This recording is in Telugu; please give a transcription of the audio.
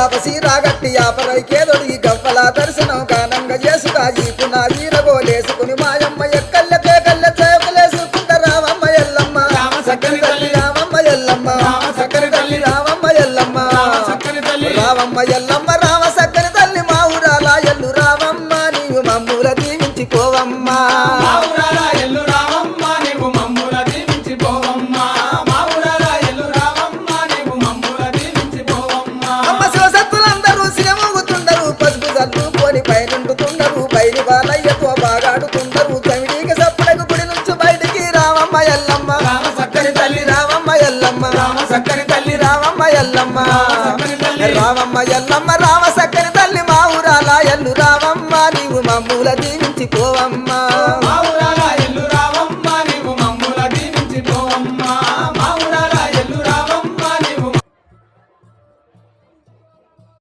యాపసి రాగట్టి యాపరైకేదొడి గవ్వల దర్శనం కానంగా చేసుగా ఈపున వీరగోలేసుకుని మాయమ్మ ఎక్కల్లకే కళ్ళ చేపలేసుకుంట రామమ్మ ఎల్లమ్మ చక్కని తల్లి రామమ్మ ఎల్లమ్మ చక్కని తల్లి రామమ్మ ఎల్లమ్మ చక్కని తల్లి రామమ్మ ఎల్లమ్మ రామ చక్కని తల్లి మా ఊరాల ఎల్లు రామమ్మ నీవు మమ్ముల దీవించిపోవమ్మా మా ఊరాల ఎల్లు రామమ్మ నీవు మమ్ముల దీవించిపోవమ్మా మా ఊరాల ఎల్లు రామమ్మ నీవు మమ్ముల దీవించిపోవమ్మా అమ్మ శివసత్తులందరూ సిరమూగుతుండరు పసుపు చల్లుకొని పైనుండుతుండరు బయలు బాలయ్యతో బాగాడుతుండరు చవిడికి సప్పుడకు గుడి నుంచి బయటికి రామమ్మ ఎల్లమ్మ రామ చక్కని తల్లి రామమ్మ ఎల్లమ్మ రామ చక్కని తల్లి రామమ్మ ఎల్లమ్మ చక్కని తల్లి రామమ్మ ఎల్లమ్మ రామ చక్కని తల్లి మా ఊరాల ఎల్లు రామమ్మ నీవు మమ్ముల దీవించిపోవమ్మా